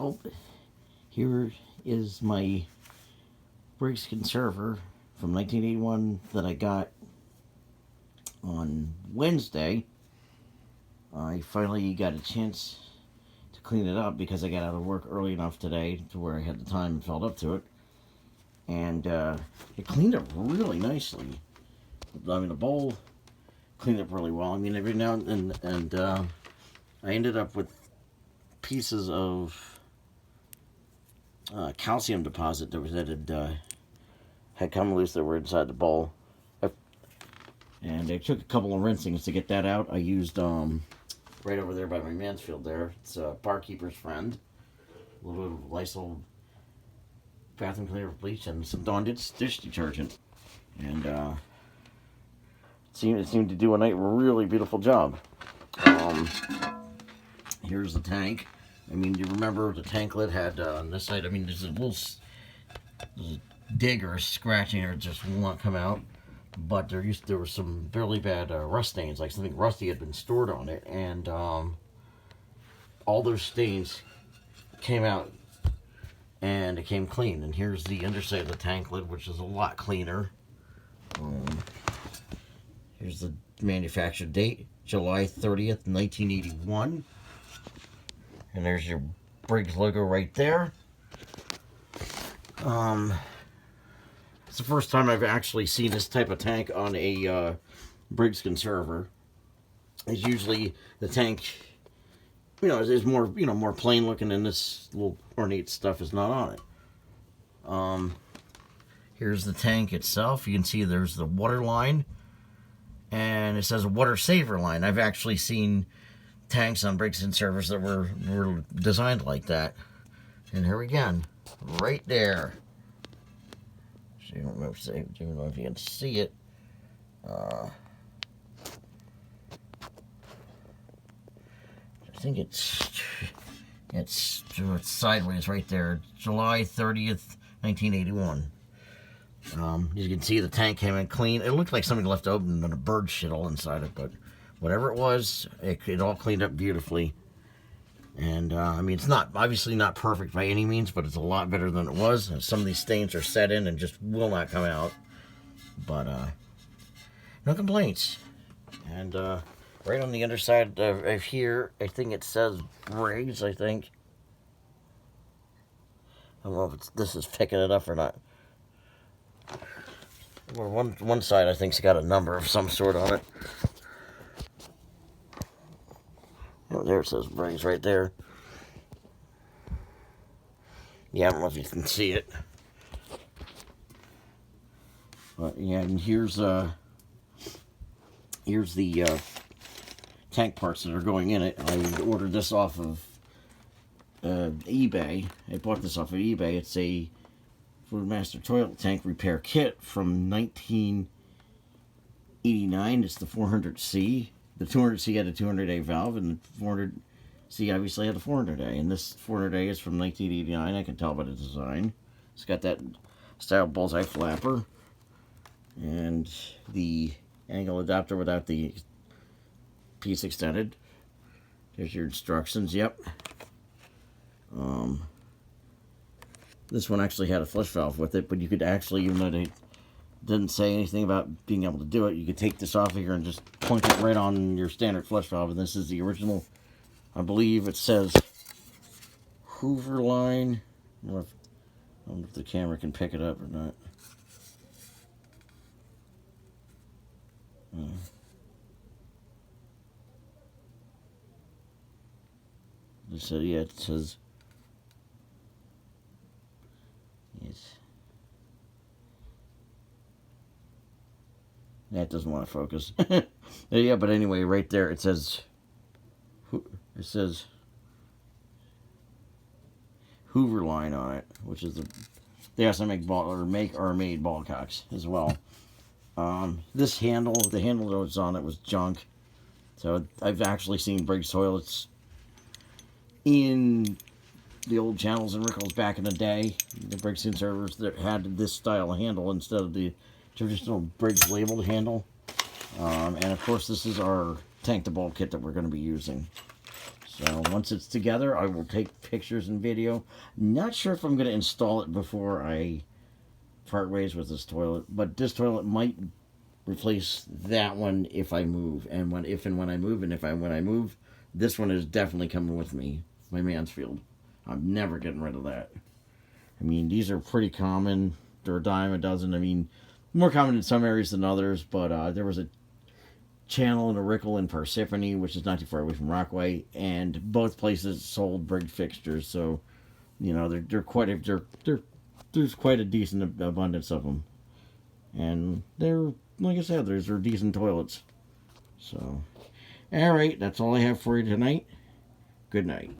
Well, here is my Briggs Conserver from 1981 that I got on Wednesday. I finally got a chance to clean it up because I got out of work early enough today to where I had the time and felt up to it. And it cleaned up really nicely. I mean, the bowl cleaned up really well. I mean, every now and I ended up with pieces of calcium deposit that had come loose that were inside the bowl. And it took a couple of rinsings to get that out. I used right over there by my Mansfield there. It's Barkeeper's friend. A little bit of Lysol Bathroom Cleaner bleach and some Dish Detergent. And it seemed to do a really beautiful job. Here's the tank. I mean, you remember the tank lid had on this side, I mean, there's a little dig or a scratching or it just will not come out. But there were some really bad rust stains, like something rusty had been stored on it, and all those stains came out, and it came clean. And here's the underside of the tank lid, which is a lot cleaner. Here's the manufacture date, July 30th, 1981. And there's your Briggs logo right there. It's the first time I've actually seen this type of tank on a Briggs Conserver. It's usually the tank, is more, more plain looking, and this little ornate stuff is not on it. Here's the tank itself. You can see there's the water line, and it says water saver line. I've actually seen tanks on Briggs Conservers that were designed like that. And here again, right there. So you don't know if you can see it. I think it's sideways right there. July 30th, 1981. You can see the tank came in clean. It looked like something left open and a bird shit all inside it, but whatever it was, it all cleaned up beautifully. And, I mean, it's obviously not perfect by any means, but it's a lot better than it was. And some of these stains are set in and just will not come out. But, no complaints. And, right on the underside of here, I think it says Briggs, I think. I don't know if this is picking it up or not. Well, one side, I think, has got a number of some sort on it. Oh, there it says Briggs right there. Yeah, I don't know if you can see it. But yeah, and here's the tank parts that are going in it. I ordered this off of eBay. I bought this off of eBay. It's a Foodmaster toilet tank repair kit from 1989. It's the 400C. The 200C had a 200A valve, and the 400C obviously had a 400A. And this 400A is from 1989. I can tell by the design. It's got that style bullseye flapper, and the angle adapter without the piece extended. There's your instructions. Yep. This one actually had a flush valve with it, but you could actually, even though they didn't say anything about being able to do it, you could take this off of here and just point it right on your standard flush valve. And this is the original. I believe it says Hoover line. I don't know if the camera can pick it up or not. So yeah, it says yes. That doesn't want to focus. Yeah, but anyway, right there it says Hoover line on it, which is they also make made ball cocks as well. This handle, the handle that was on it was junk. So I've actually seen Briggs toilets in the old channels and Rickles back in the day. The Briggs Conservers that had this style of handle instead of the traditional Briggs labeled handle. And of course this is our tank to bowl kit that we're going to be using. So once it's together, I will take pictures and video. Not sure if I'm going to install it before I part ways with this toilet, but this toilet might replace that one if I move, and when I move, and when I move, this one is definitely coming with me. My Mansfield. I'm never getting rid of that. I mean, these are pretty common. They're a dime a dozen. I mean, more common in some areas than others, but there was a channel in Rickle and Parsippany, which is not too far away from Rockaway, and both places sold Briggs fixtures, so you know there's quite a decent abundance of them, and they're, like I said, they're decent toilets. So, all right, that's all I have for you tonight. Good night.